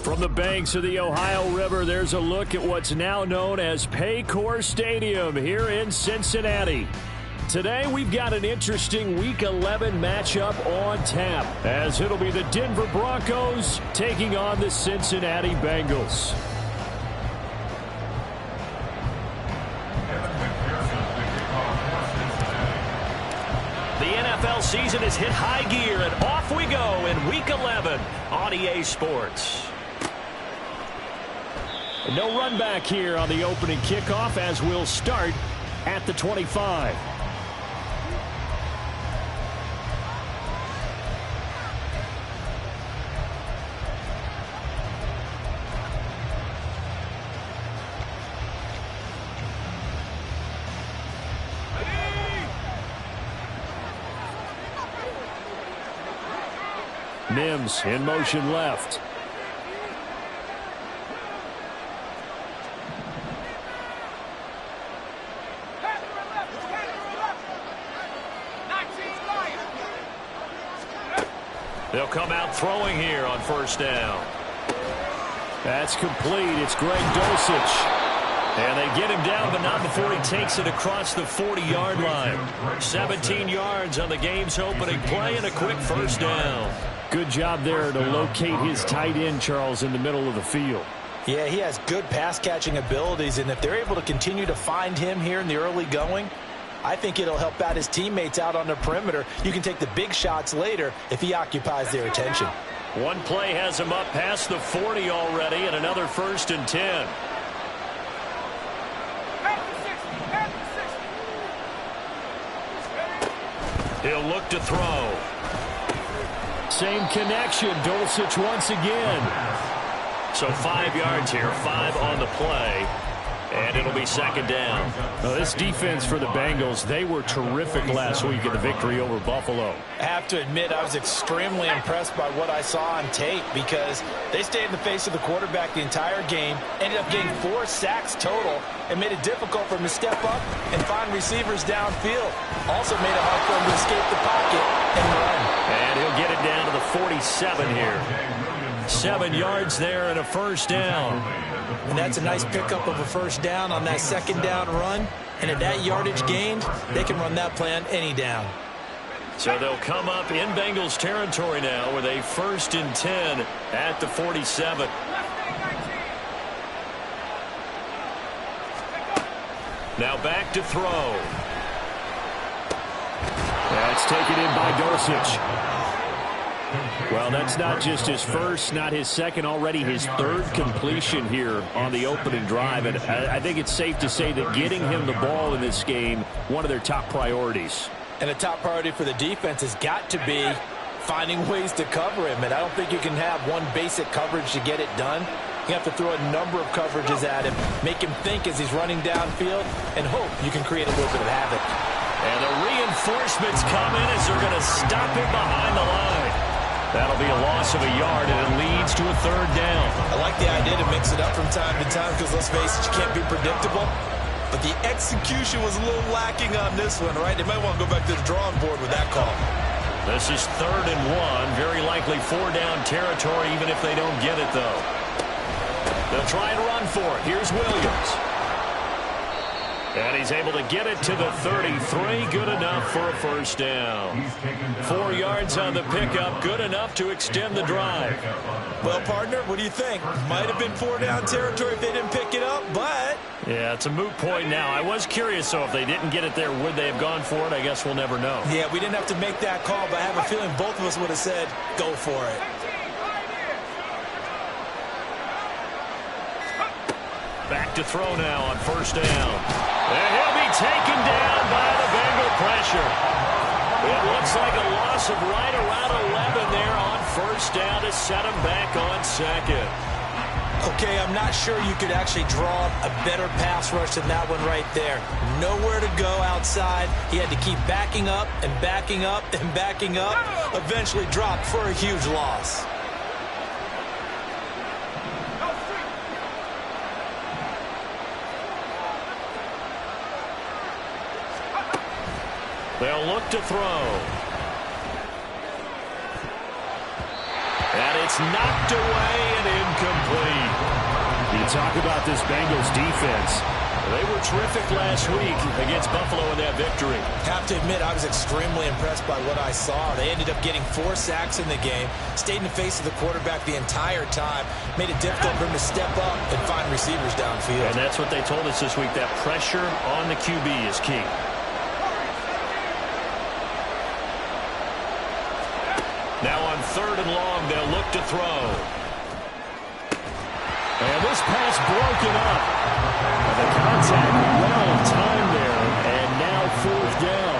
From the banks of the Ohio River, there's a look at what's now known as Paycor Stadium here in Cincinnati. Today, we've got an interesting Week 11 matchup on tap, as it'll be the Denver Broncos taking on the Cincinnati Bengals. The NFL season has hit high gear, and off we go in Week 11 on EA Sports. No run back here on the opening kickoff, as we'll start at the 25. Mims in motion left. They'll come out throwing here on first down. That's complete. It's Greg Dulcich. And they get him down, but not before he takes it across the 40-yard line. 17 yards on the game's opening play and a quick first down. Good job there to locate his tight end, Charles, in the middle of the field. Yeah, he has good pass-catching abilities, and if they're able to continue to find him here in the early going, I think it'll help out his teammates out on the perimeter. You can take the big shots later if he occupies their attention. One play has him up past the 40 already, and another 1st and 10. He'll look to throw. Same connection. Dulcich once again. So 5 yards here, 5 on the play. And it'll be second down. Well, this defense for the Bengals, they were terrific last week in the victory over Buffalo. I have to admit, I was extremely impressed by what I saw on tape because they stayed in the face of the quarterback the entire game, ended up getting 4 sacks total, and made it difficult for him to step up and find receivers downfield. Also made it hard for him to escape the pocket and run. And he'll get it down to the 47 here. 7 yards there and a first down. And that's a nice pickup of a first down on that second down run. And at that yardage gained, they can run that play on any down. So they'll come up in Bengals territory now with a 1st and 10 at the 47. Now back to throw. That's taken in by Dulcich. Well, that's not just his first, not his second, already his 3rd completion here on the opening drive. And I think it's safe to say that getting him the ball in this game, one of their top priorities. And the top priority for the defense has got to be finding ways to cover him. And I don't think you can have one basic coverage to get it done. You have to throw a number of coverages at him, make him think as he's running downfield, and hope you can create a little bit of havoc. And the reinforcements come in as they're going to stop him behind the line. That'll be a loss of a yard, and it leads to a 3rd down. I like the idea to mix it up from time to time because, let's face it, you can't be predictable. But the execution was a little lacking on this one, right? They might want to go back to the drawing board with that call. This is 3rd and 1. Very likely 4-down territory, even if they don't get it, though. They'll try and run for it. Here's Williams. And he's able to get it to the 33. Good enough for a 1st down. 4 yards on the pickup. Good enough to extend the drive. Well, partner, what do you think? Might have been 4-down territory if they didn't pick it up, but... Yeah, it's a moot point now. I was curious, so if they didn't get it there, would they have gone for it? I guess we'll never know. Yeah, we didn't have to make that call, but I have a feeling both of us would have said, go for it. Back to throw now on 1st down. And he'll be taken down by the Bengal pressure. It looks like a loss of right around 11 there on 1st down to set him back on 2nd. Okay, I'm not sure you could actually draw a better pass rush than that one right there. Nowhere to go outside. He had to keep backing up and backing up and backing up. Eventually dropped for a huge loss. They'll look to throw. And it's knocked away and incomplete. You talk about this Bengals defense. They were terrific last week against Buffalo in that victory. Have to admit, I was extremely impressed by what I saw. They ended up getting 4 sacks in the game, stayed in the face of the quarterback the entire time, made it difficult for him to step up and find receivers downfield. And that's what they told us this week, that pressure on the QB is key. Now on 3rd and long, they'll look to throw. And this pass broken up. And the contact well timed there. And now 4th down.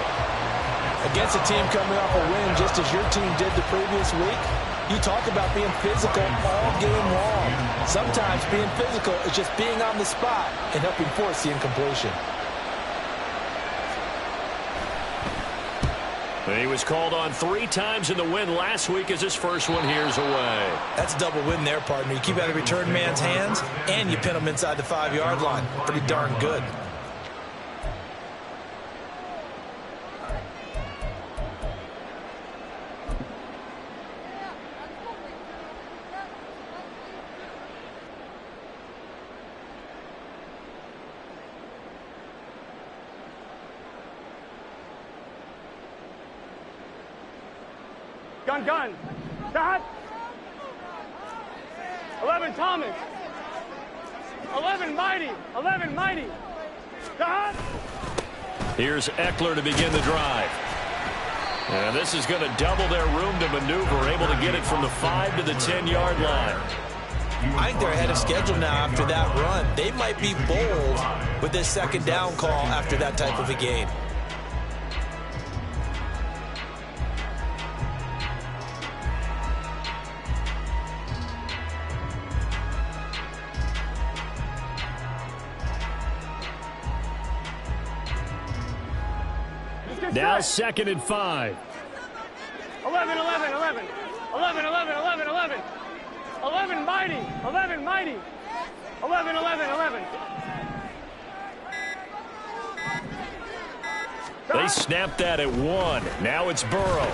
Against a team coming off a win, just as your team did the previous week, you talk about being physical all game long. Sometimes being physical is just being on the spot and helping force the incompletion. He was called on 3 times in the win last week as his first one here's away. That's a double win there, partner. You keep out of return man's hands, and you pin him inside the 5-yard line. Pretty darn good. Gun. Stop. 11 Thomas. 11 Mighty. 11 Mighty. Stop. Here's Eckler to begin the drive. And this is going to double their room to maneuver, able to get it from the 5 to the 10-yard line. I think they're ahead of schedule now after that run. They might be bold with this 2nd down call after that type of a game. Now 2nd and 5. 11 Mighty. 11 Mighty. 11. They snapped that at 1. Now it's Burrow.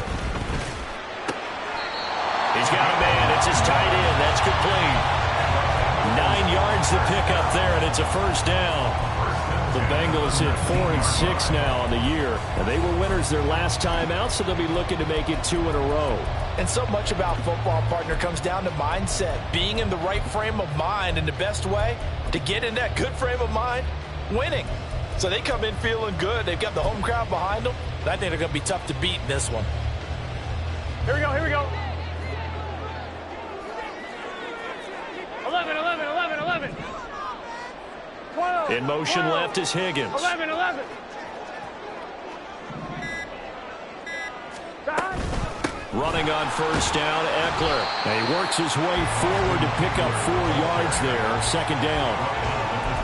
He's got a man. It's his tight end. That's complete. 9 yards to pick up there, and it's a 1st down. The Bengals hit 4-6 now on the year. And they were winners their last time out, so they'll be looking to make it 2 in a row. And so much about football, partner, comes down to mindset. Being in the right frame of mind, and the best way to get in that good frame of mind, winning. So they come in feeling good. They've got the home crowd behind them. And I think they're going to be tough to beat in this one. Here we go. 11. 12. In motion 12. left is Higgins. 11. Stop. Running on 1st down, Eckler. And he works his way forward to pick up 4 yards there, 2nd down.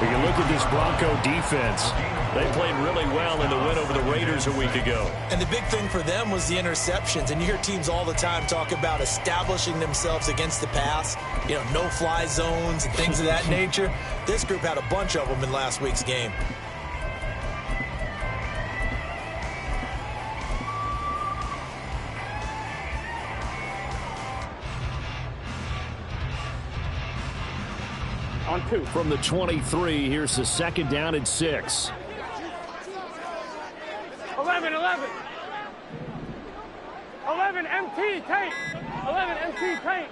We can look at this Bronco defense. They played really well in the win over the Raiders a week ago. And the big thing for them was the interceptions. And you hear teams all the time talk about establishing themselves against the pass. You know, no-fly zones and things of that nature. This group had a bunch of them in last week's game. On 2. From the 23, here's the second down and 6. 11, 11. 11 MT tape. 11 MT tape.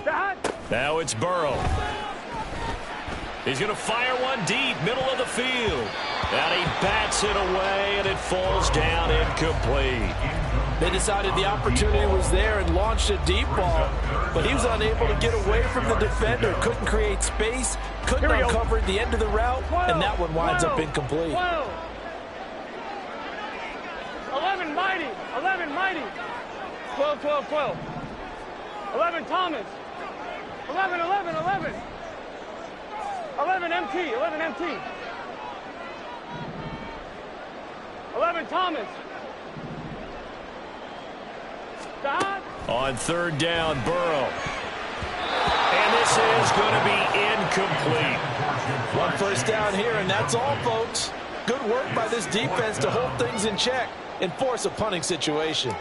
Dot. Now it's Burrow. He's going to fire one deep, middle of the field. And he bats it away, and it falls down incomplete. They decided the opportunity was there and launched a deep ball, but he was unable to get away from the defender, couldn't create space, couldn't uncover the end of the route, and that one winds up incomplete. 12. 11 Mighty. 11 Mighty. 12, 12, 12. 11 Thomas. 11, 11, 11. 11 MT. 11 MT. 11 Thomas. Dot. On third down, Burrow. And this is going to be incomplete. One first down here, and that's all, folks. Good work by this defense to hold things in check and force a punting situation.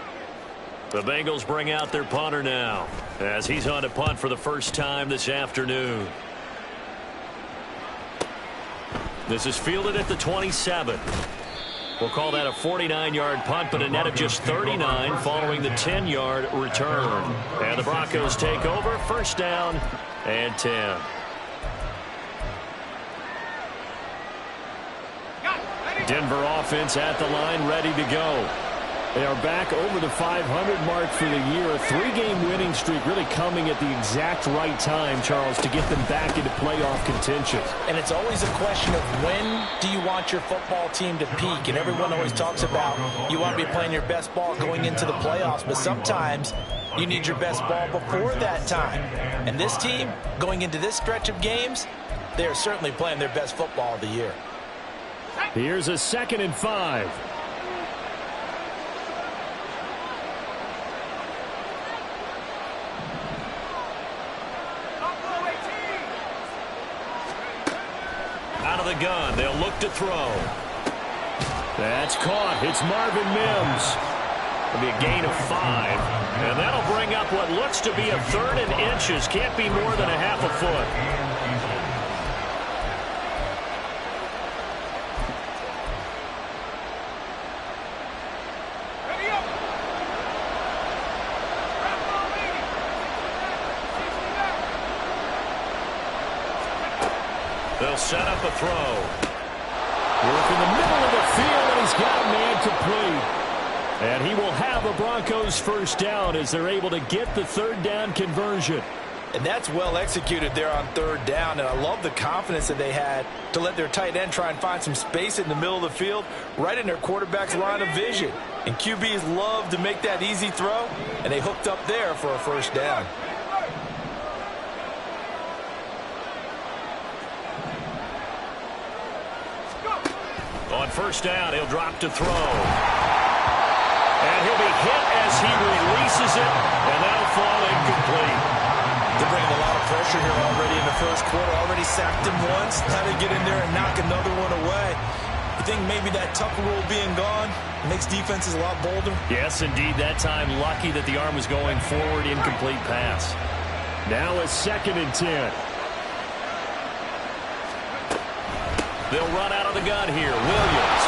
The Bengals bring out their punter now, as he's on to punt for the first time this afternoon. This is fielded at the 27. We'll call that a 49-yard punt, but a net of just 39 following the 10-yard return. And the Broncos take over, first down and 10. Denver offense at the line, ready to go. They are back over the 500 mark for the year. A 3-game winning streak really coming at the exact right time, Charles, to get them back into playoff contention. And it's always a question of when do you want your football team to peak? And everyone always talks about you want to be playing your best ball going into the playoffs, but sometimes you need your best ball before that time. And this team, going into this stretch of games, they are certainly playing their best football of the year. Here's a 2nd and 5. Out of the gun, they'll look to throw. That's caught. It's Marvin Mims. It'll be a gain of 5. And that'll bring up what looks to be a 3rd and inches. Can't be more than a half a foot. They'll set up a throw. Work in the middle of the field, and he's got a man complete. And he will have a Broncos first down as they're able to get the 3rd down conversion. And that's well executed there on 3rd down, and I love the confidence that they had to let their tight end try and find some space in the middle of the field, right in their quarterback's line of vision. And QBs love to make that easy throw, and they hooked up there for a first down. On first down, he'll drop to throw. And he'll be hit as he releases it, and that'll fall incomplete. They're bringing a lot of pressure here already in the first quarter. Already sacked him once. How to get in there and knock another one away. You think maybe that Tucker rule being gone makes defenses a lot bolder? Yes, indeed. That time, lucky that the arm was going forward. Incomplete pass. Now a 2nd and 10. They'll run out of the gun here. Williams.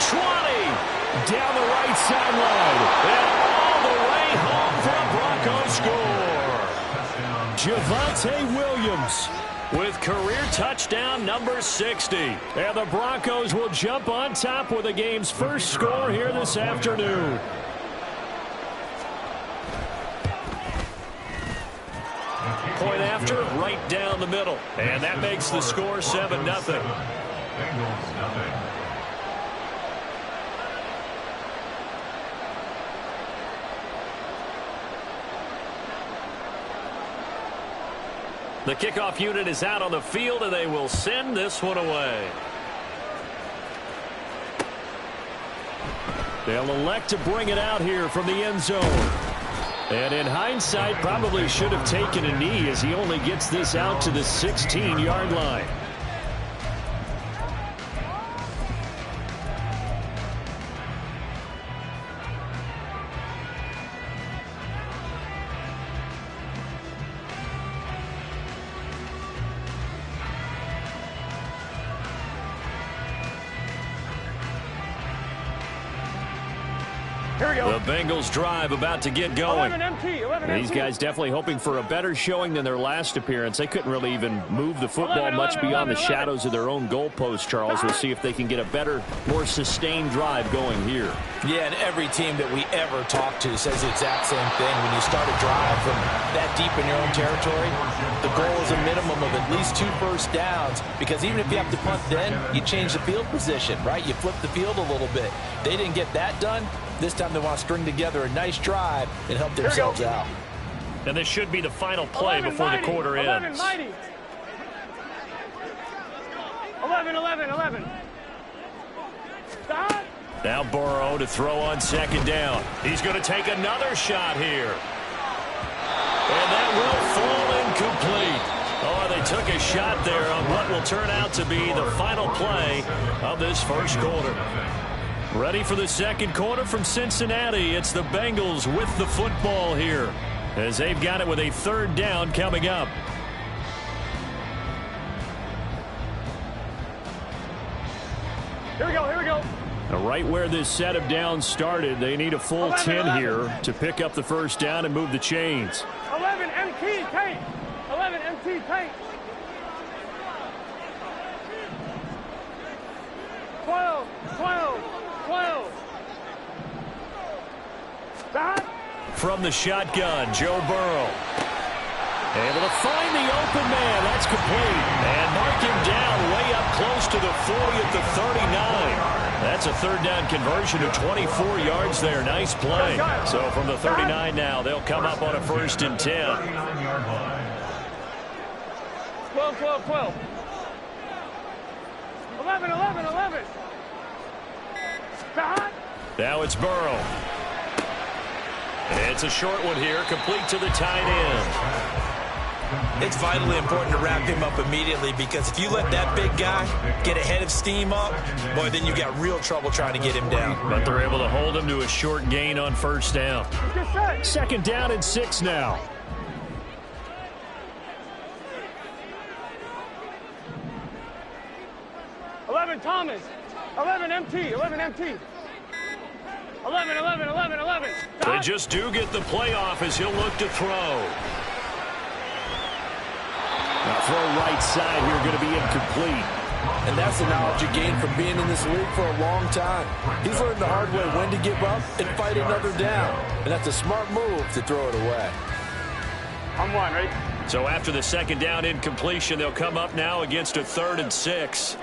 20 down the right sideline. And all the way home for a Broncos score. Javonte Williams with career touchdown number 60. And the Broncos will jump on top with the game's first score here this afternoon. Point after, right down the middle. And that makes the score 7-0. The kickoff unit is out on the field, and they will send this one away. They'll elect to bring it out here from the end zone. And in hindsight, probably should have taken a knee as he only gets this out to the 16-yard line. The Bengals drive about to get going. 11 MT, 11 These MT. guys definitely hoping for a better showing than their last appearance. They couldn't really even move the football 11, much 11, beyond 11, the shadows of their own goalpost, Charles. We'll see if they can get a better, more sustained drive going here. Yeah, and every team that we ever talk to says the exact same thing. When you start a drive from that deep in your own territory, the goal is a minimum of at least 2 first downs, because even if you have to punt then, you change the field position, right? You flip the field a little bit. They didn't get that done. This time they want to string together a nice drive and help themselves out. And this should be the final play 11, before mighty, the quarter 11, ends. mighty. 11, 11, 11. Stop. Now Burrow to throw on second down. He's going to take another shot here. And that will fall incomplete. Oh, they took a shot there on what will turn out to be the final play of this first quarter. Ready for the second quarter from Cincinnati. It's the Bengals with the football here, as they've got it with a third down coming up. Here we go, here we go. Now, right where this set of downs started, they need a full 11, 10 11. here to pick up the first down and move the chains. 11 MT tank. 11 MT tank. 12, 12, 12. Stop. From the shotgun, Joe Burrow. Able to find the open man. That's complete. And mark him down way up close to the 40 at the 39. That's a third down conversion of 24 yards there. Nice play. So from the 39 now, they'll come up on a 1st and 10. 12, 12, 12. 11, 11, 11. Stop. Now it's Burrow. It's a short one here, complete to the tight end. It's vitally important to wrap him up immediately, because if you let that big guy get ahead of steam up, boy, then you got real trouble trying to get him down. But they're able to hold him to a short gain on first down. Get set. Second down and 6 now. Thomas. 11 MT. 11 MT. 11, 11, 11, 11. They just do get the playoff as he'll look to throw. Now throw right side here, going to be incomplete. And that's the knowledge you gain from being in this league for a long time. He's learned the hard way when to give up and fight another down. And that's a smart move to throw it away. I'm one, right? So after the second down incompletion, they'll come up now against a 3rd and 6.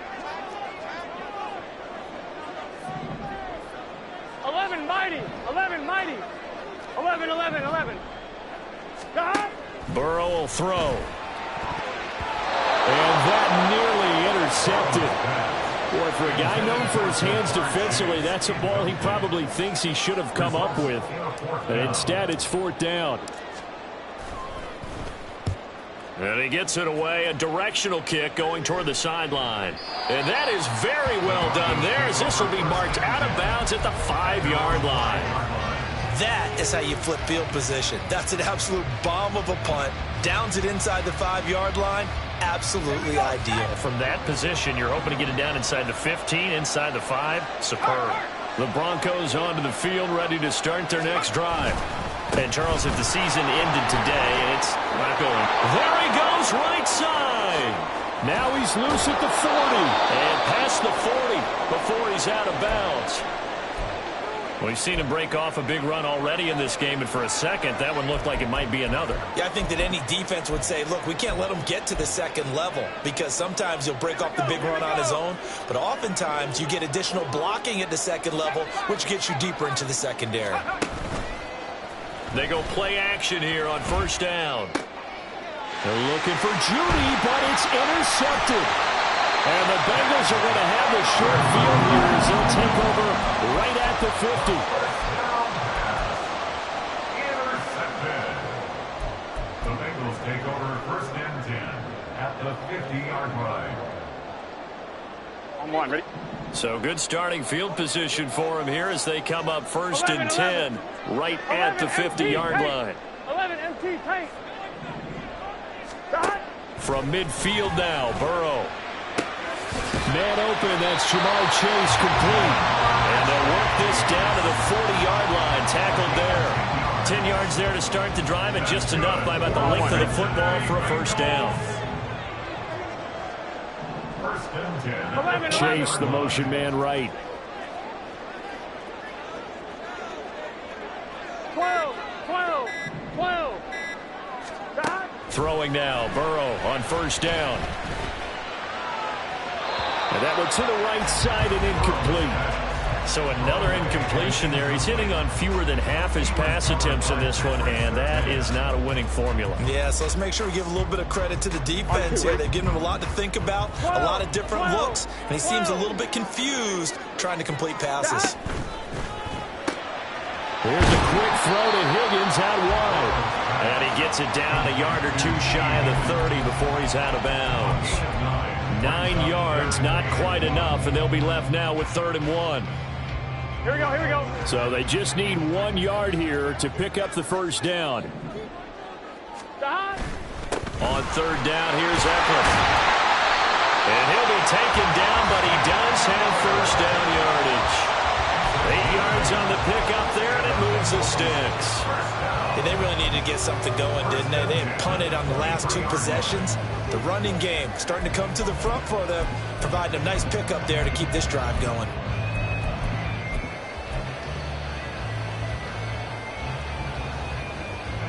11 mighty. 11 mighty. 11, 11, 11. Stop. Burrow will throw. And that nearly intercepted. Boy, for a guy known for his hands defensively, that's a ball he probably thinks he should have come up with. But instead, it's 4th down. And he gets it away, a directional kick going toward the sideline. And that is very well done there, as this will be marked out of bounds at the 5-yard line. That is how you flip field position. That's an absolute bomb of a punt. Downs it inside the 5-yard line. Absolutely ideal. From that position, you're hoping to get it down inside the 15, inside the 5. Superb. The Broncos onto the field, ready to start their next drive. And, Charles, if the season ended today, it's not going. There he goes, right side. Now he's loose at the 40. And past the 40 before he's out of bounds. We've seen him break off a big run already in this game, and for a second, that one looked like it might be another. Yeah, I think that any defense would say, look, we can't let him get to the second level, because sometimes he'll break off the big run on his own, but oftentimes you get additional blocking at the second level, which gets you deeper into the secondary. They go play action here on 1st down. They're looking for Judy, but it's intercepted. And the Bengals are going to have the short field here as they'll take over right at the 50. Intercepted. The Bengals take over 1st and 10 at the 50-yard line. I'm one, ready? So good starting field position for him here as they come up 1st and 10 right at the 50-yard line. 11 MT tank. Stop. From midfield now, Burrow. Man open, that's Jamar Chase complete. And they'll work this down to the 40-yard line. Tackled there. 10 yards there to start the drive, and just enough by about the length of the football for a first down. First and 10. Chase, the motion man right. 12. Throwing now, Burrow on first down. And that one to the right side and incomplete. So another incompletion there. He's hitting on fewer than half his pass attempts in this one, and that is not a winning formula. Yeah, so let's make sure we give a little bit of credit to the defense here. They've given him a lot to think about, a lot of different looks, and he seems a little bit confused trying to complete passes. Here's a quick throw to Higgins out wide. And he gets it down a yard or two shy of the 30 before he's out of bounds. 9 yards, not quite enough, and they'll be left now with 3rd and 1. Here we go. So they just need 1 yard here to pick up the first down. On 3rd down, here's Eckler. And he'll be taken down, but he does have first down yardage. 8 yards on the pickup there, and it moves the sticks. Yeah, they really needed to get something going, didn't they? They had punted on the last 2 possessions. The running game starting to come to the front for them, providing a nice pickup there to keep this drive going.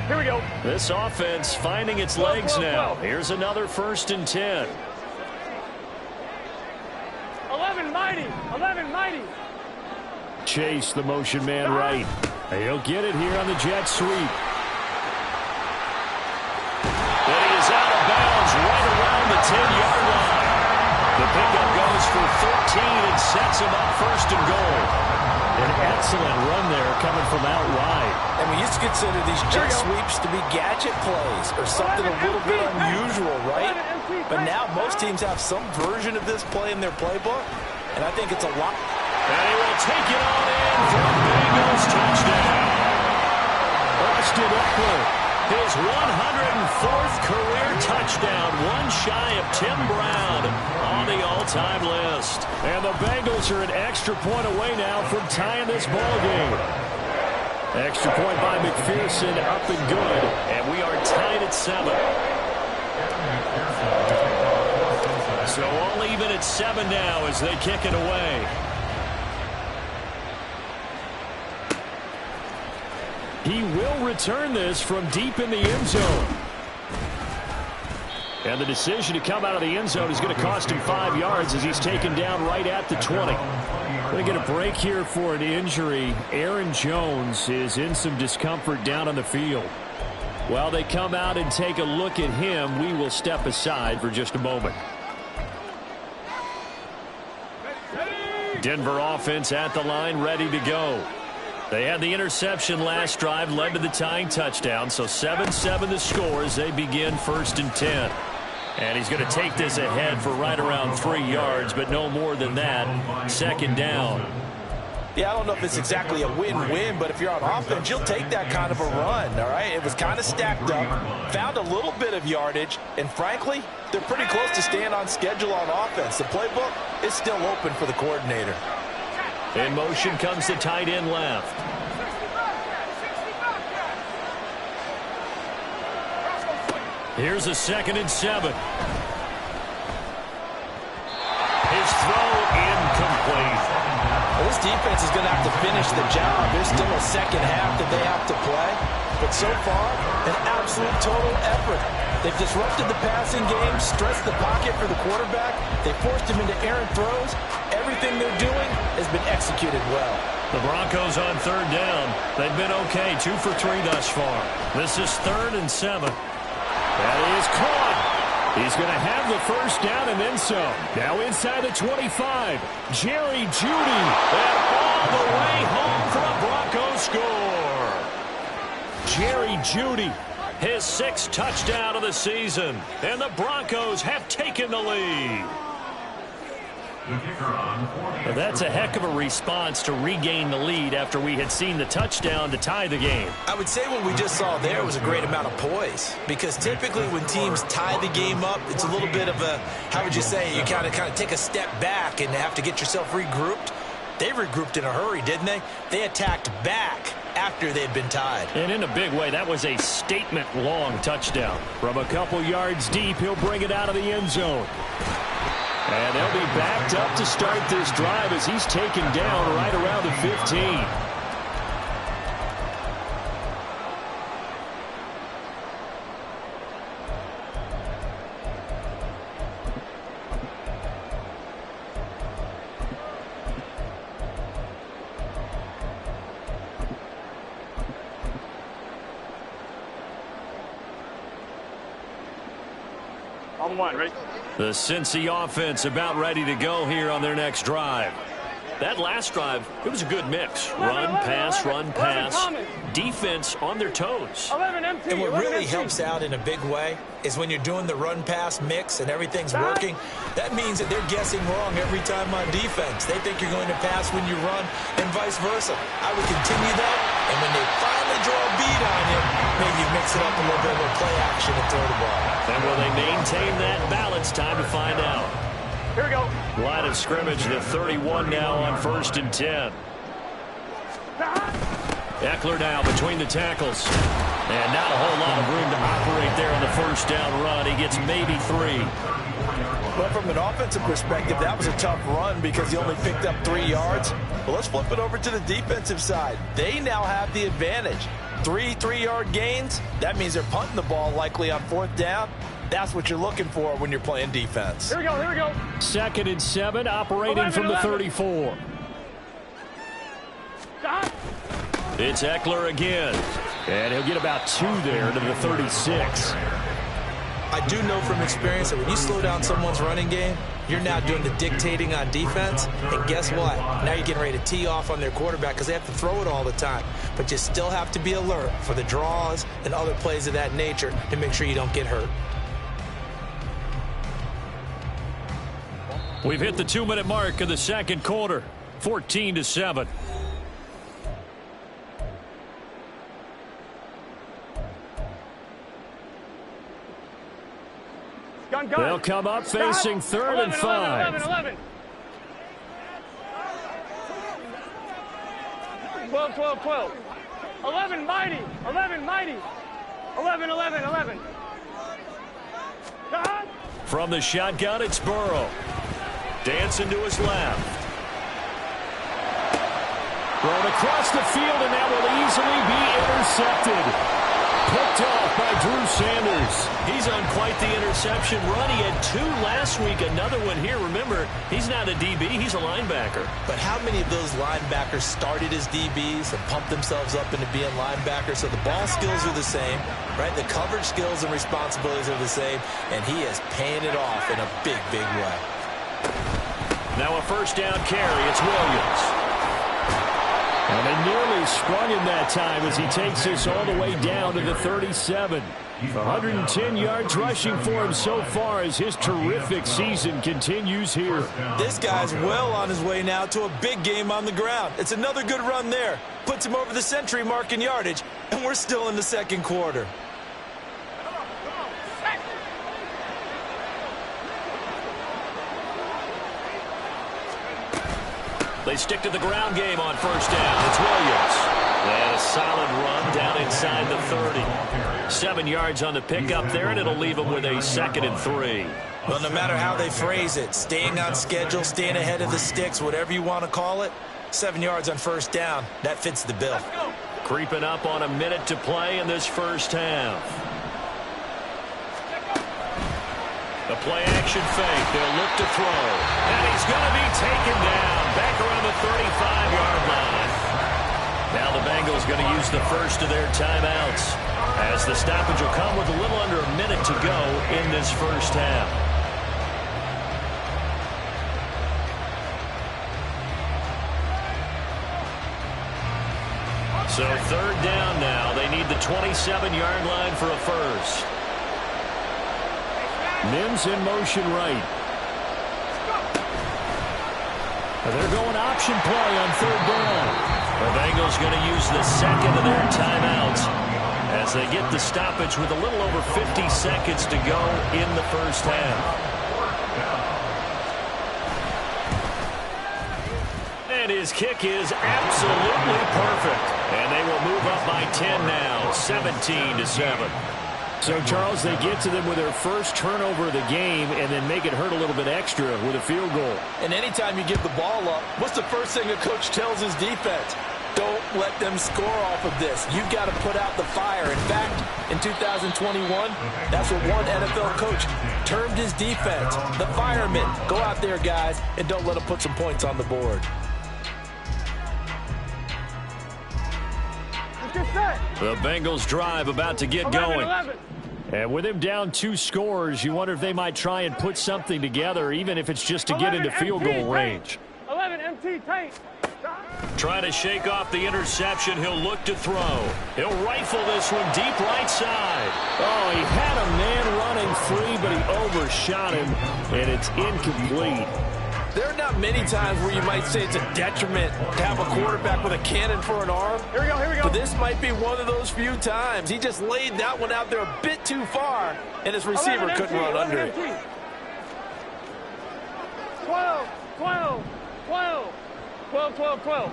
Here we go. This offense finding its legs now. Here's another 1st and 10. 11 mighty. Chase, the motion man right. He'll get it here on the jet sweep. But he is out of bounds right around the 10-yard line. The pickup goes for 13 and sets him up 1st and goal. An excellent run there coming from out wide. And we used to consider these jet sweeps to be gadget plays or something a little bit unusual, right? But now most teams have some version of this play in their playbook, and I think it's a lot. And he will take it on in for a Bengals touchdown. Austin Eckler, his 104th career touchdown, one shy of Tim Brown on the all-time list. And the Bengals are an extra point away now from tying this ball game. Extra point by McPherson, up and good, and we are tied at 7. So all even at 7 now as they kick it away. He will return this from deep in the end zone. And the decision to come out of the end zone is going to cost him 5 yards as he's taken down right at the 20. Going to get a break here for an injury. Aaron Jones is in some discomfort down on the field. While they come out and take a look at him, we will step aside for just a moment. Denver offense at the line, ready to go. They had the interception last drive, led to the tying touchdown, so 7-7 the score as they begin 1st and 10. And he's going to take this ahead for right around 3 yards, but no more than that. 2nd down. Yeah, I don't know if it's exactly a win-win, but if you're on offense, you'll take that kind of a run, all right? It was kind of stacked up, found a little bit of yardage, and frankly, they're pretty close to staying on schedule on offense. The playbook is still open for the coordinator. In motion comes the tight end left. Here's a 2nd and 7. His throw incomplete. Well, this defense is going to have to finish the job. There's still a second half that they have to play. But so far, an absolute total effort. They've disrupted the passing game, stressed the pocket for the quarterback. They forced him into errant throws. Everything they're doing has been executed well. The Broncos on 3rd down. They've been okay, 2 for 3 thus far. This is 3rd and 7. That is caught. He's going to have the first down and then some. Now inside the 25. Jerry Jeudy. And all the way home for a Broncos score. Jerry Jeudy, his 6th touchdown of the season. And the Broncos have taken the lead. Well, that's a heck of a response to regain the lead after we had seen the touchdown to tie the game. I would say what we just saw there was a great amount of poise, because typically when teams tie the game up, it's a little bit of a, how would you say, you kind of take a step back and have to get yourself regrouped. They regrouped in a hurry, didn't they? They attacked back after they'd been tied. And in a big way, that was a statement-long touchdown. From a couple yards deep, he'll bring it out of the end zone. And they'll be backed up to start this drive as he's taken down right around the 15. On one, ready? The Cincy offense about ready to go here on their next drive. That last drive, it was a good mix. Run, pass, run, pass. Defense on their toes. 11 MT. And what really helps out in a big way is when you're doing the run-pass mix and everything's working, that means that they're guessing wrong every time on defense. They think you're going to pass when you run and vice versa. I would continue that, and when they finally draw a beat on you, maybe mix it up a little bit with play action and throw the ball. And will they maintain that balance? Time to find out. Here we go. Line of scrimmage, the 31 now on 1st and 10. Eckler now between the tackles. And not a whole lot of room to operate there on the first down run. He gets maybe 3. But from an offensive perspective, that was a tough run because he only picked up 3 yards. But let's flip it over to the defensive side. They now have the advantage. 3 3-yard gains. That means they're punting the ball likely on 4th down. That's what you're looking for when you're playing defense. Here we go, here we go. 2nd and 7, operating from the 34. It's Eckler again. And he'll get about 2 there to the 36. I do know from experience that when you slow down someone's running game, you're now doing the dictating on defense. And guess what? Now you're getting ready to tee off on their quarterback because they have to throw it all the time. But you still have to be alert for the draws and other plays of that nature to make sure you don't get hurt. We've hit the 2-minute mark of the second quarter. 14-7. Gun. They'll come up facing 3rd and 5. 11. 12. 11 mighty. 11. From the shotgun, it's Burrow. Dancing to his left. Thrown across the field, and that will easily be intercepted. Picked off by Drew Sanders. He's on quite the interception run. He had 2 last week, another one here. Remember, he's not a DB, he's a linebacker. But how many of those linebackers started as DBs and pumped themselves up into being linebackers? So the ball skills are the same, right? The coverage skills and responsibilities are the same, and he is paying it off in a big, big way. Now a first down carry. It's Williams. And they nearly sprung him that time as he takes this all the way down to the 37. 110 yards rushing for him so far as his terrific season continues here. This guy's well on his way now to a big game on the ground. It's another good run there. Puts him over the century mark in yardage, and we're still in the second quarter. They stick to the ground game on first down. It's Williams. And a solid run down inside the 30. 7 yards on the pickup there, and it'll leave them with a 2nd and 3. Well, no matter how they phrase it, staying on schedule, staying ahead of the sticks, whatever you want to call it, 7 yards on first down, that fits the bill. Creeping up on a minute to play in this first half. The play-action fake. They'll look to throw. And he's going to be taken down back around the 35-yard line. Now the Bengals going to use the first of their timeouts as the stoppage will come with a little under a minute to go in this first half. So 3rd down now. They need the 27-yard line for a first. Mims in motion right. They're going option play on 3rd down. The Bengals going to use the second of their timeouts as they get the stoppage with a little over 50 seconds to go in the first half. And his kick is absolutely perfect. And they will move up by 10 now, 17-7. So, Charles, they get to them with their first turnover of the game and then make it hurt a little bit extra with a field goal. And anytime you give the ball up, what's the first thing a coach tells his defense? Don't let them score off of this. You've got to put out the fire. In fact, in 2021, that's what one NFL coach termed his defense, the firemen. Go out there, guys, and don't let them put some points on the board. The Bengals drive about to get going. And with him down 2 scores, you wonder if they might try and put something together, even if it's just to get into field goal range. 11 MT tight. Trying to shake off the interception. He'll look to throw. He'll rifle this one deep right side. Oh, he had a man running free, but he overshot him, and it's incomplete. There are not many times where you might say it's a detriment to have a quarterback with a cannon for an arm. Here we go, here we go. But this might be one of those few times. He just laid that one out there a bit too far, and his receiver couldn't run under it. 12, 12, 12, 12, 12, 12.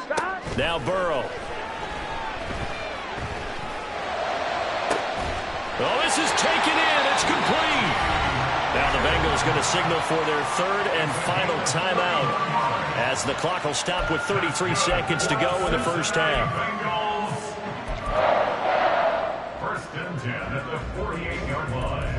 Stop. Now Burrow. Oh, this is taken in. It's complete. Now the Bengals going to signal for their third and final timeout as the clock will stop with 33 seconds to go in the first half. First and 10 at the 48-yard line.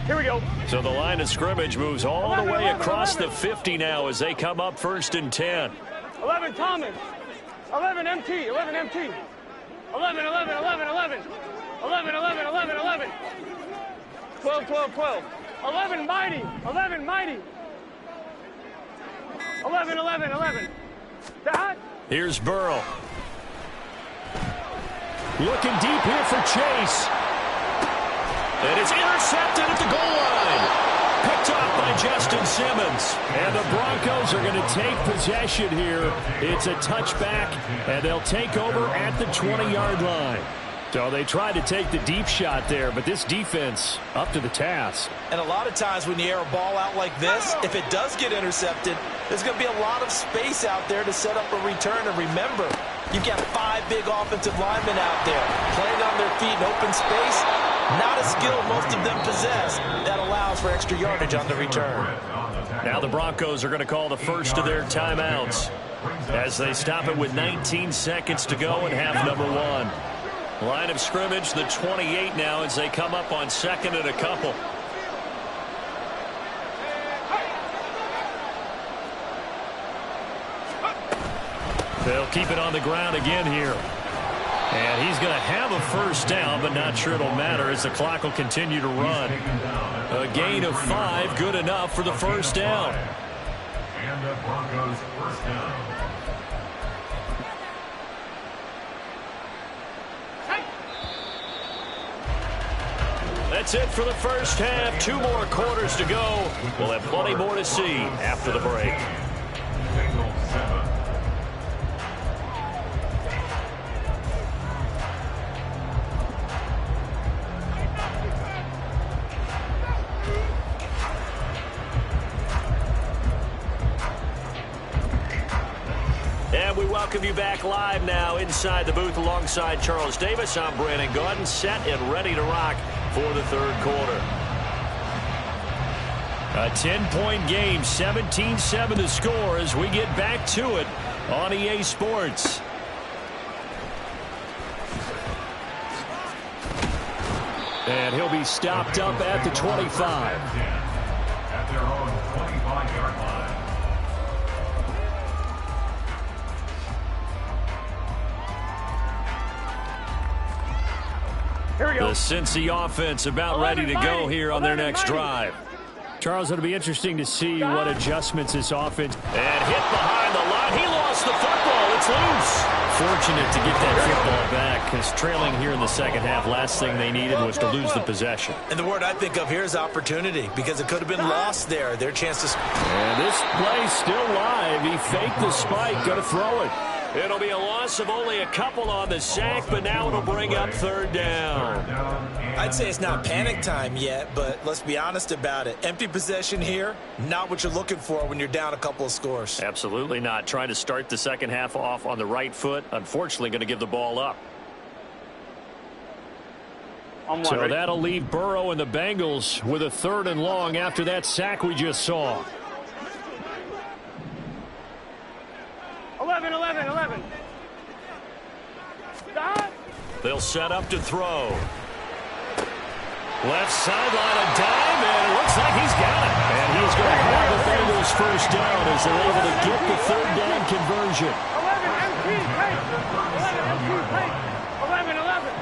Here we go. So the line of scrimmage moves all the way across the 50 now as they come up first and 10. 11 Thomas. 11 MT. 11 MT. 11, 11, 11, 11. 11, 11, 11, 11. 12, 12, 12. 11 Mighty. 11 Mighty. 11, 11, 11. That. Here's Burrow. Looking deep here for Chase. And it's intercepted at the goal line. Picked off by Justin Simmons. And the Broncos are going to take possession here. It's a touchback, and they'll take over at the 20-yard line. So they tried to take the deep shot there, but this defense up to the task. And a lot of times when you air a ball out like this, if it does get intercepted, there's going to be a lot of space out there to set up a return. And remember, you've got 5 big offensive linemen out there playing on their feet in open space. Not a skill most of them possess. That allows for extra yardage on the return. Now the Broncos are going to call the first of their timeouts as they stop it with 19 seconds to go in half number 1. Line of scrimmage, the 28 now as they come up on second and a couple. They'll keep it on the ground again here. And he's going to have a first down, but not sure it'll matter as the clock will continue to run. A gain of 5, good enough for the first down. And the Broncos first down. That's it for the first half. 2 more quarters to go. We'll have plenty more to see after the break. Bengals 7. And we welcome you back live now inside the booth alongside Charles Davis. I'm Brandon Gaudin, set and ready to rock for the third quarter. A 10-point game, 17-7 the score as we get back to it on EA Sports. And he'll be stopped up at the 25. At their own 25-yard line. Here we go. The Cincy offense about ready to go here on their next drive. Charles, it'll be interesting to see what adjustments this offense. And hit behind the line. He lost lost the football. It's loose. Fortunate to get that football back, because trailing here in the second half, last thing they needed was to lose the possession. And the word I think of here is opportunity, because it could have been lost there. Their chance to... And this play still live. He faked the spike, going to throw it. It'll be a loss of only a couple on the sack, but now it'll bring up third down. I'd say it's not panic time yet, but let's be honest about it. Empty possession here, not what you're looking for when you're down a couple of scores. Absolutely not. Trying to start the second half off on the right foot. Unfortunately, going to give the ball up. So that'll leave Burrow and the Bengals with a 3rd and long after that sack we just saw. 11. Stop. They'll set up to throw. Left sideline, a dime, and it looks like he's got it. And he's going to have the Bengals first down as they're able to get the 3rd down conversion. 11 MT, take. 11 MT, take. 11.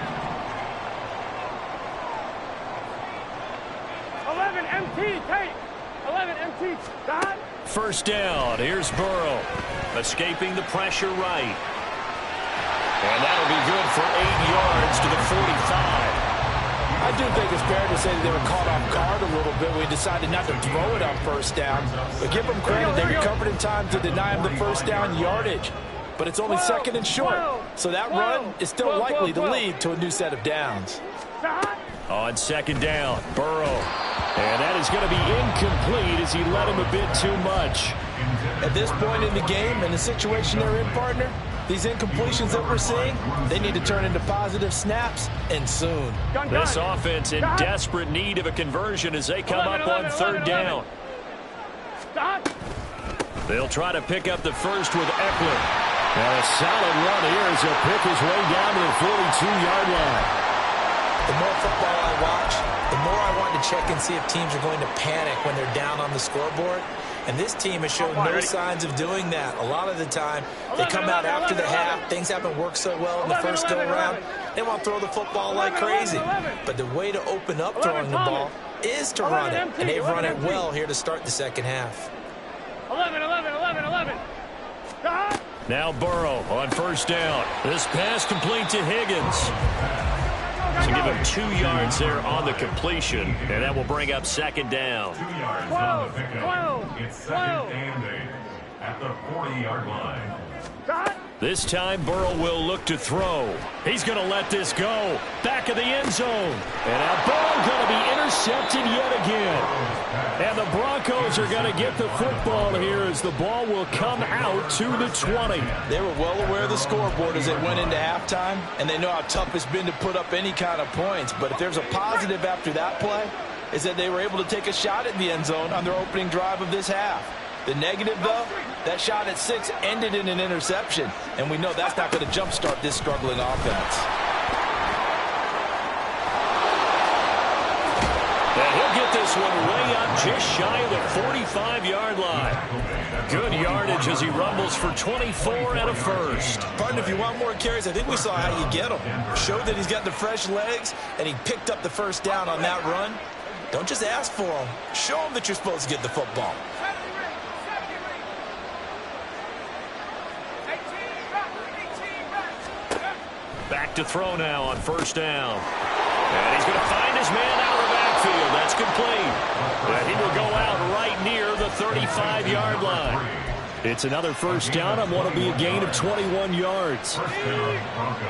11 MT, take. 11 MT, stop. First down. Here's Burrow. Escaping the pressure right. And that'll be good for 8 yards to the 45. I do think it's fair to say that they were caught off guard a little bit. We decided not to throw it on first down. But give them credit. They recovered in time to deny him the first down yardage. But it's only 2nd and short. So that run is still likely to lead to a new set of downs. On 2nd down, Burrow. And that is going to be incomplete as he led him a bit too much. At this point in the game, in the situation they're in, partner, these incompletions that we're seeing, they need to turn into positive snaps, and soon. This offense in desperate need of a conversion as they come up on 3rd down. They'll try to pick up the first with Eckler. And a solid run here as he'll pick his way down to the 42-yard line. The more football I watch, the more I want to check and see if teams are going to panic when they're down on the scoreboard. And this team has shown no signs of doing that. A lot of the time, they come out after the half. Things haven't worked so well in the first go-around. They want to throw the football like crazy. But the way to open up throwing the ball is to run it. And they've run it well here to start the second half. 11. Now Burrow on first down. This pass complete to Higgins. So give him 2 yards there on the completion, and that will bring up 2nd down. 2 yards on the pickup. It's 2nd and 8 at the 40-yard line. This time Burrow will look to throw. He's going to let this go. Back of the end zone. And now Burrow going to be intercepted yet again. And the Broncos are going to get the football here as the ball will come out to the 20. They were well aware of the scoreboard as it went into halftime, and they know how tough it's been to put up any kind of points. But if there's a positive after that play, is that they were able to take a shot at the end zone on their opening drive of this half. The negative, though, that shot at 6 ended in an interception, and we know that's not going to jumpstart this struggling offense. And he'll get this one way up just shy of the 45-yard line. Good yardage as he rumbles for 24 and a first. Pardon, if you want more carries, I think we saw how you get them. Showed that he's got the fresh legs, and he picked up the first down on that run. Don't just ask for them. Show them that you're supposed to get the football. Back to throw now on first down. And he's going to find his man out of the backfield. That's complete. And he will go out right near the 35-yard line. It's another first down on what will be a gain of 21 yards. First down, Broncos.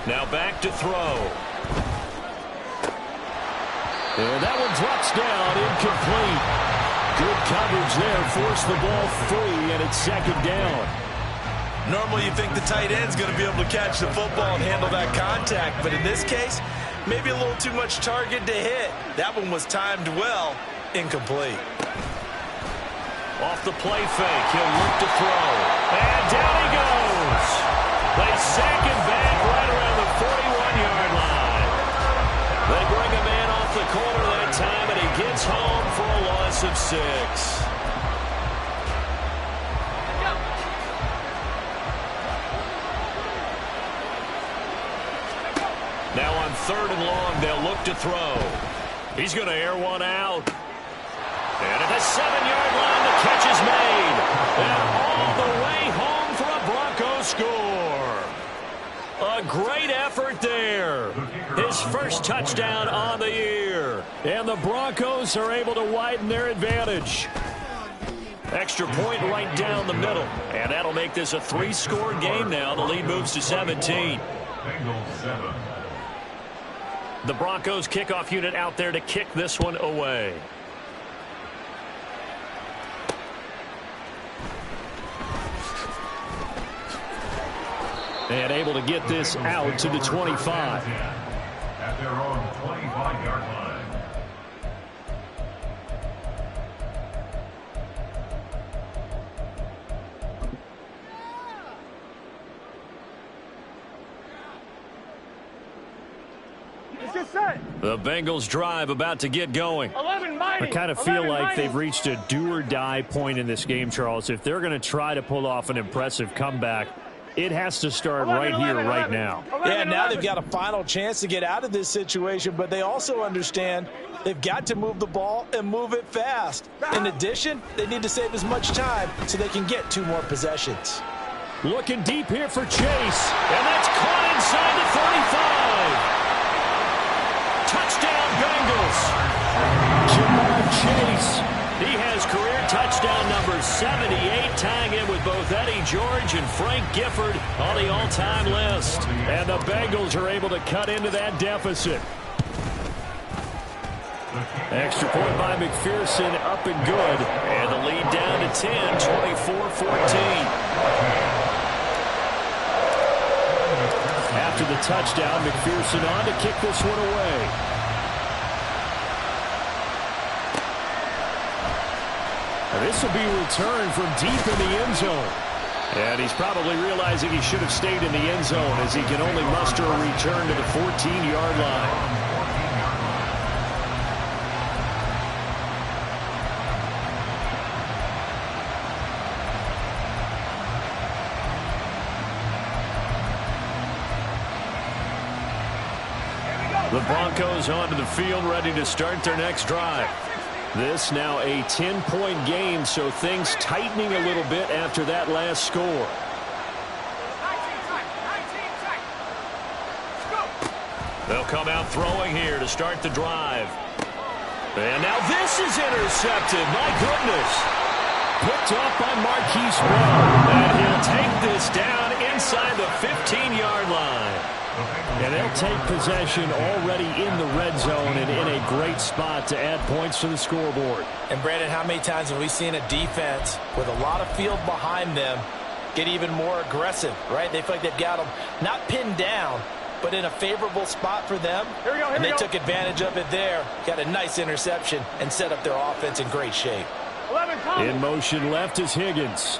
Now back to throw. And that one drops down, incomplete. Good coverage there, forced the ball free, and it's 2nd down. Normally you think the tight end's going to be able to catch the football and handle that contact, but in this case, maybe a little too much target to hit. That one was timed well, incomplete. Off the play fake, he'll look to throw. And down he goes. They sack him back right around the 41-yard line. They bring a man off the corner that time, and he gets home for a loss of 6. Now on 3rd and long, they'll look to throw. He's going to air one out. And at the 7-yard line, the catch is made. And all the way home for a Broncos score. A great effort there. His first touchdown on the year. And the Broncos are able to widen their advantage. Extra point right down the middle. And that'll make this a 3-score game now. The lead moves to 17. Bengals 7. The Broncos kickoff unit out there to kick this one away. And able to get this out to the 25. At their own 25-yard line. The Bengals drive about to get going. 11 mighty. I kind of feel like they've reached a do-or-die point in this game, Charles. If they're going to try to pull off an impressive comeback, it has to start right here, right now. Yeah, now they've got a final chance to get out of this situation, but they also understand they've got to move the ball and move it fast. In addition, they need to save as much time so they can get 2 more possessions. Looking deep here for Chase, and that's caught inside the 35. Touchdown, Bengals. Ja'Marr Chase. He has career touchdown number 78, tying in with both Eddie George and Frank Gifford on the all-time list. And the Bengals are able to cut into that deficit. Extra point by McPherson, up and good. And the lead down to 10, 24-14. After the touchdown, McPherson on to kick this one away. And this will be returned from deep in the end zone. And he's probably realizing he should have stayed in the end zone as he can only muster a return to the 14-yard line. The Broncos onto the field, ready to start their next drive. This now a 10-point game, so things tightening a little bit after that last score. They'll come out throwing here to start the drive. And now this is intercepted. My goodness. Picked off by Marquise Brown. And he'll take this down inside the 15-yard line. And they'll take possession already in the red zone and in a great spot to add points to the scoreboard. And, Brandon, how many times have we seen a defense with a lot of field behind them get even more aggressive, right? They feel like they've got them not pinned down, but in a favorable spot for them. Here we go, and they took advantage of it there, got a nice interception, and set up their offense in great shape. 11 Thomas. In motion left is Higgins.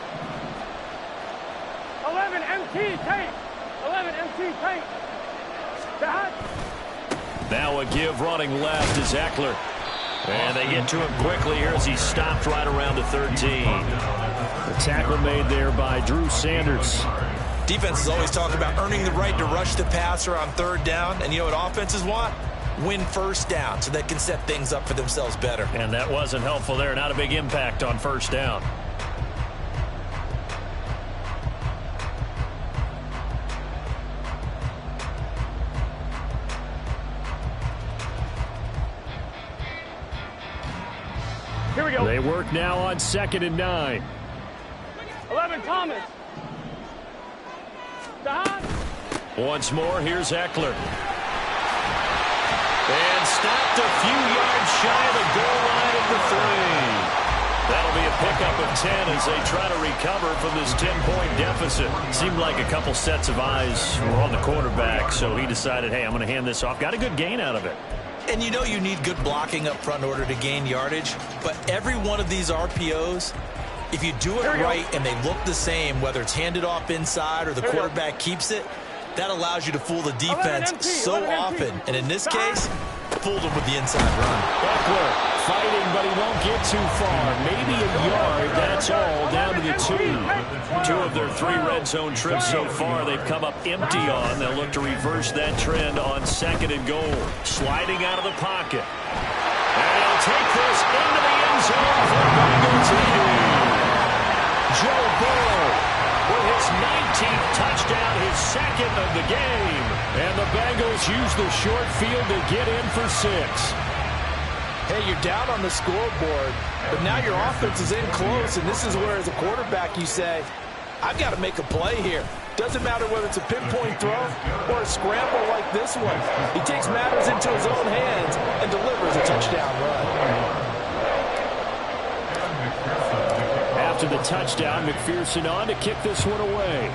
11 MT Tate. 11 MT Tate. Now a give running left is Eckler. And they get to him quickly here as he stopped right around the 13. The tackle made there by Drew Sanders. Defense is always talking about earning the right to rush the passer on 3rd down. And you know what offenses want? Win 1st down so they can set things up for themselves better. And that wasn't helpful there. Not a big impact on 1st down. Here we go. They work now on 2nd and 9. 11 Thomas. Once more, here's Eckler. And stopped a few yards shy of the goal line at the 3. That'll be a pickup of 10 as they try to recover from this 10-point deficit. Seemed like a couple sets of eyes were on the quarterback, so he decided, hey, I'm going to hand this off. Got a good gain out of it. And you know you need good blocking up front in order to gain yardage, but every one of these RPOs, if you do it right and they look the same, whether it's handed off inside or the quarterback keeps it, that allows you to fool the defense so often. And in this case, fooled them with the inside run. Eckler fighting, but he won't get too far. Maybe a yard, that's all, down to the 2. 2 of their 3 red zone trips so far they've come up empty on. They'll look to reverse that trend on 2nd and goal. Sliding out of the pocket. And he'll take this into the end zone Joe Burrow with his 19th touchdown, his second of the game. And the Bengals use the short field to get in for 6. Hey, you're down on the scoreboard, but now your offense is in close, and this is where, as a quarterback, you say, I've got to make a play here. Doesn't matter whether it's a pinpoint throw or a scramble like this one. He takes matters into his own hands and delivers a touchdown run. After the touchdown, McPherson on to kick this one away.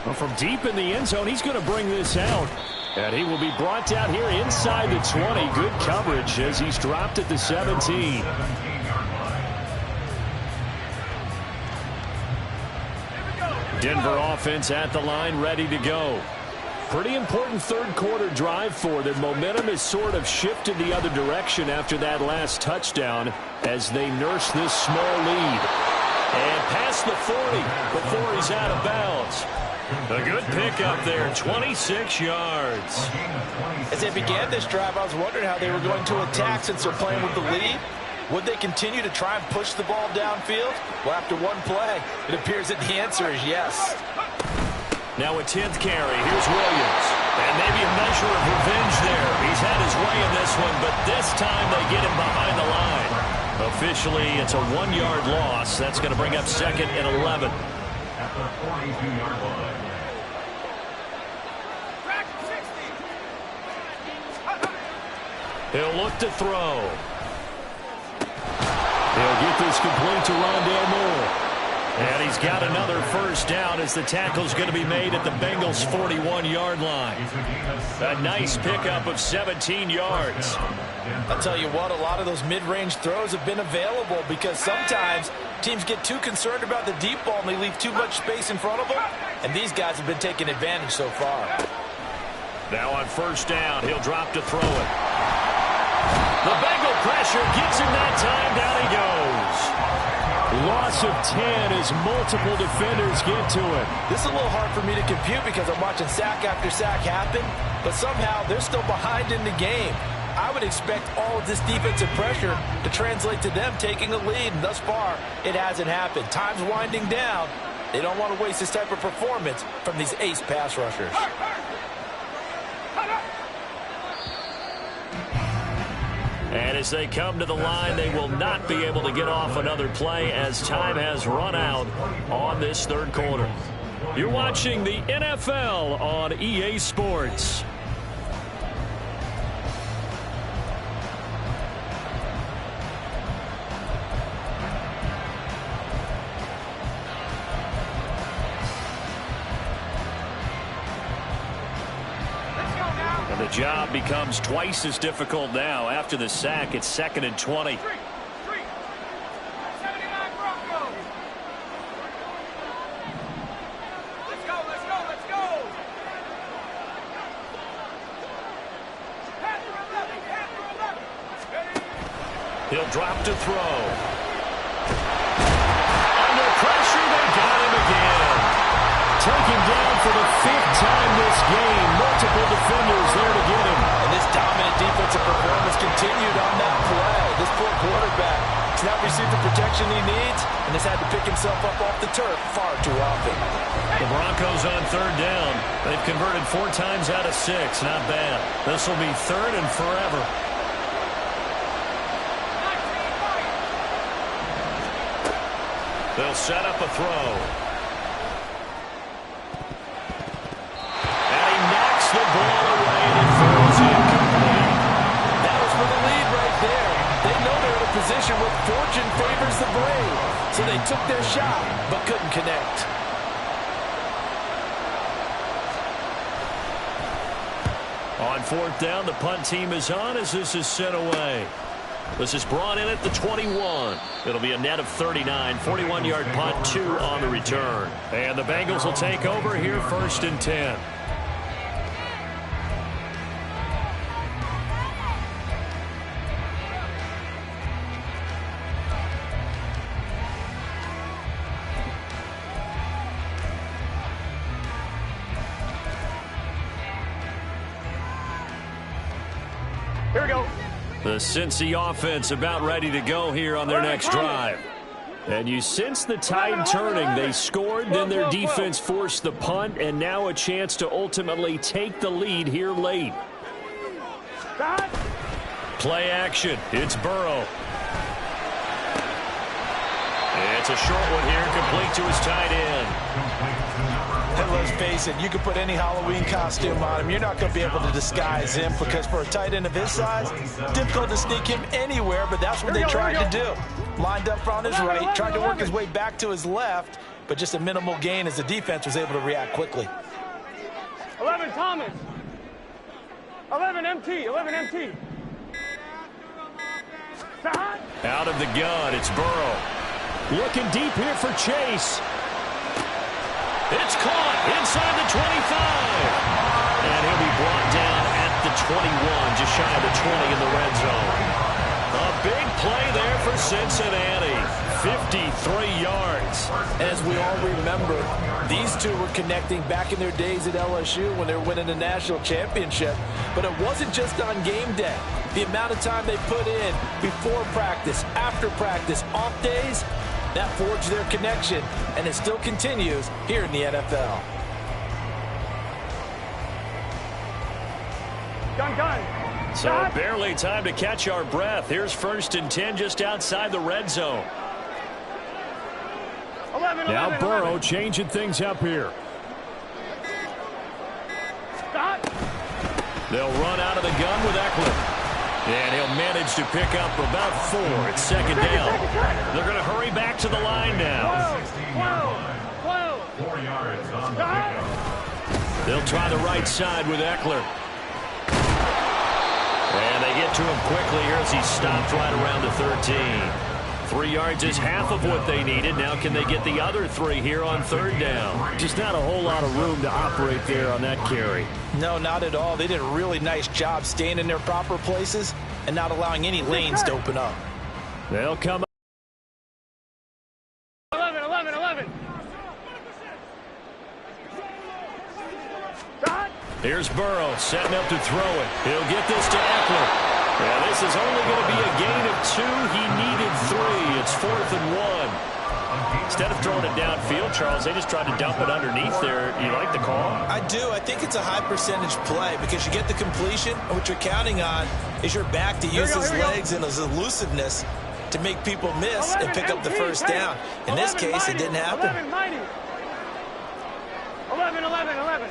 Well, from deep in the end zone, he's going to bring this out. And he will be brought down here inside the 20. Good coverage as he's dropped at the 17. Denver offense at the line, ready to go. Pretty important third quarter drive for them. Momentum has sort of shifted the other direction after that last touchdown as they nurse this small lead. And past the 40 before he's out of bounds. A good pickup there, 26 yards. As they began this drive, I was wondering how they were going to attack since they're playing with the lead. Would they continue to try and push the ball downfield? Well, after one play, it appears that the answer is yes. Now a 10th carry. Here's Williams. And maybe a measure of revenge there. He's had his way in this one, but this time they get him behind the line. Officially, it's a 1-yard loss. That's going to bring up 2nd and 11. At the 42-yard line. He'll look to throw. He'll get this complete to Rondale Moore. And he's got another first down as the tackle's going to be made at the Bengals' 41-yard line. A nice pickup of 17 yards. I'll tell you what, a lot of those mid-range throws have been available because sometimes teams get too concerned about the deep ball and they leave too much space in front of them. And these guys have been taking advantage so far. Now on first down, he'll drop to throw it. The Bengal pressure gets him that time. Down he goes. Loss of 10 as multiple defenders get to it. This is a little hard for me to compute because I'm watching sack after sack happen, but somehow they're still behind in the game. I would expect all of this defensive pressure to translate to them taking a lead, and thus far, it hasn't happened. Time's winding down. They don't want to waste this type of performance from these ace pass rushers. And as they come to the line, they will not be able to get off another play as time has run out on this third quarter. You're watching the NFL on EA Sports. The job becomes twice as difficult now. After the sack, it's 2nd and 20. He'll drop to throw. Under pressure, they got him again. Taken down for the 5th time this game. Multiple defenders there to get him. And this dominant defensive performance continued on that play. This poor quarterback has not received the protection he needs and has had to pick himself up off the turf far too often. The Broncos on third down. They've converted 4 times out of 6. Not bad. This will be 3rd and forever. They'll set up a throw. The ball away and it falls incomplete. That was for the lead right there. They know they're in a position where fortune favors the brave. So they took their shot, but couldn't connect. On 4th down, the punt team is on as this is sent away. This is brought in at the 21. It'll be a net of 39. 41-yard punt, 2 on the return. And the Bengals will take over here 1st and 10. Here we go. The Cincy offense about ready to go here on their next drive. And you sense the tide turning. They scored, then their defense forced the punt, and now a chance to ultimately take the lead here late. Play action. It's Burrow. It's a short one here, complete to his tight end. And let's face it, you can put any Halloween costume on him. You're not going to be able to disguise him because for a tight end of his size, difficult to sneak him anywhere, but that's what they tried to do. Lined up on his right, tried to work his way back to his left, but just a minimal gain as the defense was able to react quickly. 11 Thomas. 11 MT. 11 MT. Out of the gun, it's Burrow. Looking deep here for Chase. It's caught inside the 25. And he'll be brought down at the 21, just shy of the 20 in the red zone. A big play there for Cincinnati. 53 yards. As we all remember, these two were connecting back in their days at LSU when they were winning the national championship. But it wasn't just on game day. The amount of time they put in before practice, after practice, off days, that forged their connection, and it still continues here in the NFL. Gun. So barely time to catch our breath. Here's 1st and 10 just outside the red zone. 11, now Burrow 11. changing things up here. They'll run out of the gun with Eckler. And he'll manage to pick up about 4. It's 2nd down. They're going to hurry back to the line now. 4 yards on the pickup. They'll try the right side with Eckler. And they get to him quickly here as he stopped right around the 13. 3 yards is half of what they needed. Now can they get the other 3 here on 3rd down? Just not a whole lot of room to operate there on that carry. No, not at all. They did a really nice job staying in their proper places and not allowing any lanes to open up. They'll come up. 11. Here's Burrow setting up to throw it. He'll get this to Eckler. Yeah, this is only going to be a gain of 2. He needed 3. It's 4th and 1. Instead of throwing it downfield, Charles, they just tried to dump it underneath there. You like the call? I do. I think it's a high percentage play because you get the completion, and what you're counting on is your back to use his legs and his elusiveness to make people miss and pick up the first down. In this case, it didn't happen. 11.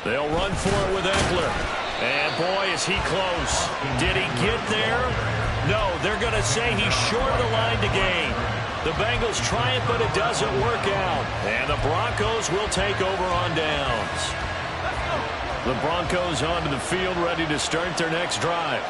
They'll run for it with Eckler. And, boy, is he close. Did he get there? No, they're going to say he's short of the line to gain. The Bengals try it, but it doesn't work out. And the Broncos will take over on downs. The Broncos onto the field, ready to start their next drive.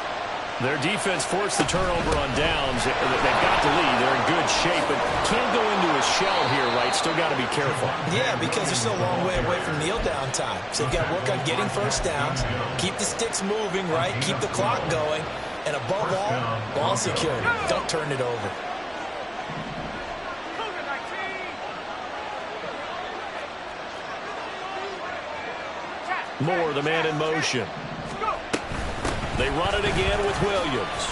Their defense forced the turnover on downs. They've got the lead. They're in good shape, but can't go into a shell here, right? Still got to be careful. Yeah, because they're still a long way away from kneel down time. So you've got to work on getting first downs, keep the sticks moving, right? Keep the clock going, and above all, ball security. Don't turn it over. Moore, the man in motion. They run it again with Williams.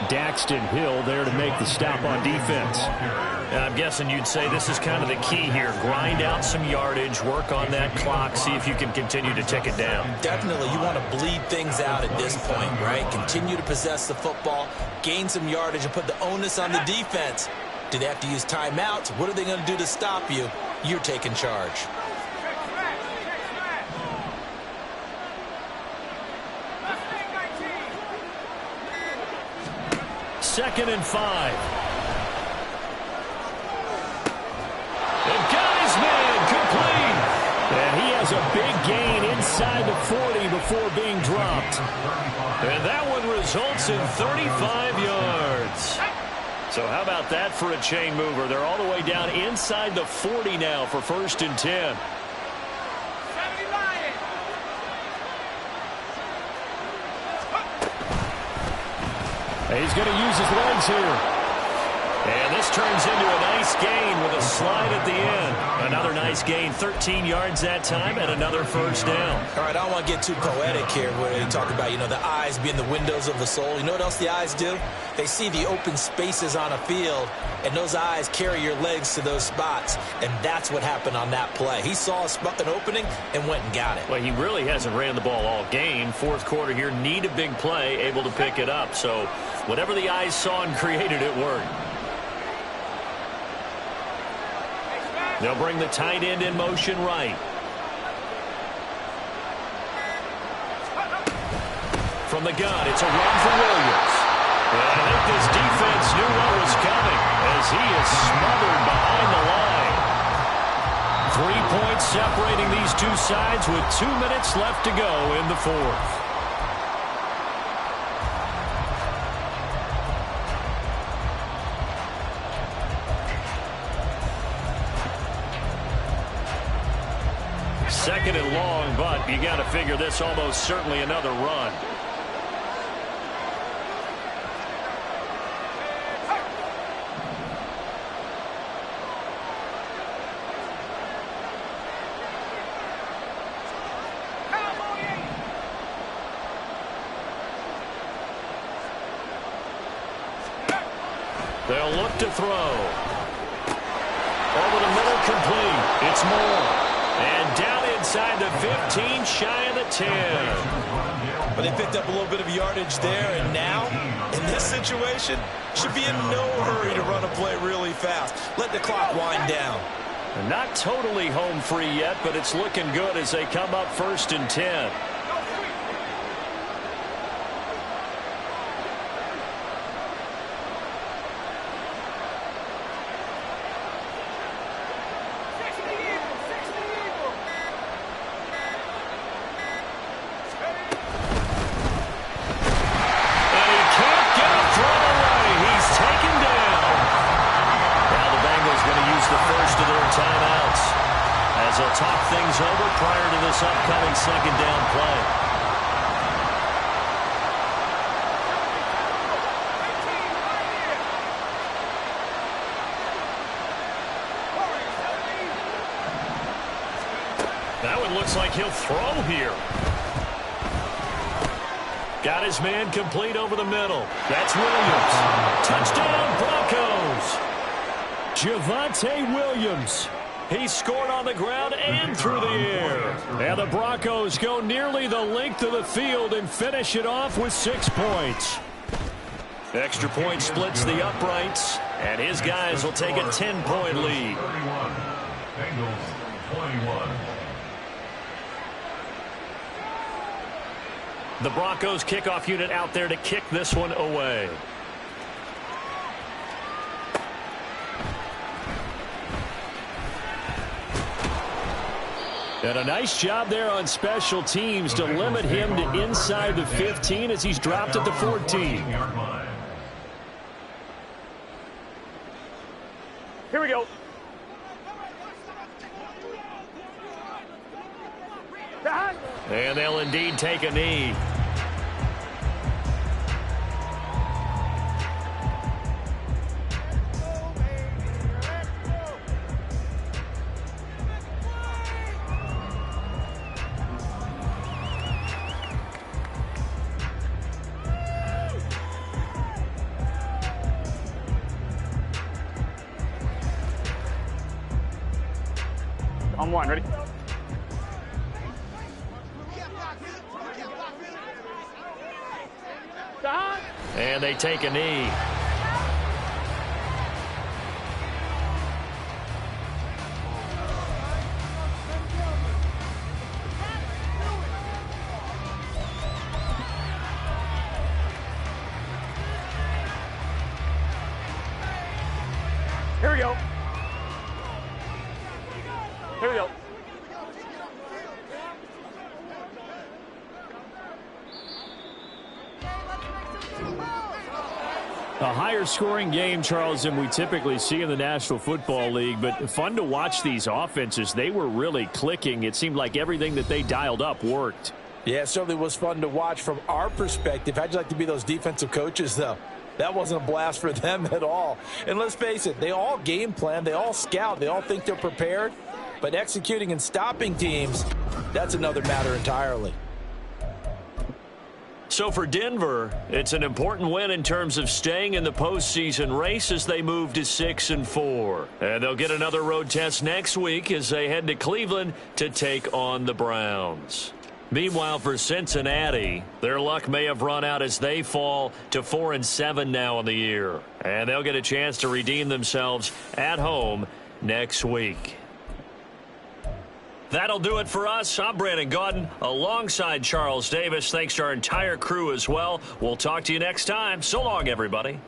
Daxton Hill there to make the stop on defense. And I'm guessing you'd say this is kind of the key here. Grind out some yardage, work on that clock, see if you can continue to tick it down. Definitely. You want to bleed things out at this point, right? Continue to possess the football, gain some yardage, and put the onus on the defense. Do they have to use timeouts? What are they going to do to stop you? You're taking charge. 2nd and 5. And got his man complete. And he has a big gain inside the 40 before being dropped. And that one results in 35 yards. So how about that for a chain mover? They're all the way down inside the 40 now for 1st and 10. He's going to use his legs here. And this turns into a nice gain with a slide at the end. Another a nice gain. 13 yards that time and another first down. All right, I don't want to get too poetic here where they talk about, the eyes being the windows of the soul. You know what else the eyes do? They see the open spaces on a field, and those eyes carry your legs to those spots, and that's what happened on that play. He saw an opening and went and got it. Well, he really hasn't ran the ball all game. Fourth quarter here, need a big play, able to pick it up. So whatever the eyes saw and created, it worked. They'll bring the tight end in motion right. From the gun, it's a run for Williams. And I think this defense knew what was coming as he is smothered behind the line. 3 points separating these two sides with 2 minutes left to go in the fourth. Second and long, but you got to figure this almost certainly another run. They'll look to throw. Over the middle, complete. It's Moore. And down inside the 15, shy of the 10. But they picked up a little bit of yardage there, and now, in this situation, should be in no hurry to run a play really fast. Let the clock wind down. Not totally home free yet, but it's looking good as they come up 1st and 10. They'll talk things over prior to this upcoming second down play. That one looks like he'll throw here. Got his man complete over the middle. That's Williams. Touchdown, Broncos. Javonte Williams. He scored on the ground and through the air. And the Broncos go nearly the length of the field and finish it off with 6 points. Extra point splits the uprights, and his guys will take a 10-point lead. 31. Bengals 21. The Broncos kickoff unit out there to kick this one away. And a nice job there on special teams to limit him to inside the 15 as he's dropped at the 14. Here we go. And they'll indeed take a knee. On one, ready? And they take a knee. Here we go. Here we go. A higher scoring game, Charles, than we typically see in the National Football League, but fun to watch these offenses. They were really clicking. It seemed like everything that they dialed up worked. Yeah, it certainly was fun to watch from our perspective. How'd you like to be those defensive coaches, though? That wasn't a blast for them at all. And let's face it, they all game plan, they all scout, they all think they're prepared. But executing and stopping teams, that's another matter entirely. So for Denver, it's an important win in terms of staying in the postseason race as they move to 6-4. And they'll get another road test next week as they head to Cleveland to take on the Browns. Meanwhile, for Cincinnati, their luck may have run out as they fall to 4-7 now in the year. And they'll get a chance to redeem themselves at home next week. That'll do it for us. I'm Brandon Gaudin alongside Charles Davis. Thanks to our entire crew as well. We'll talk to you next time. So long, everybody.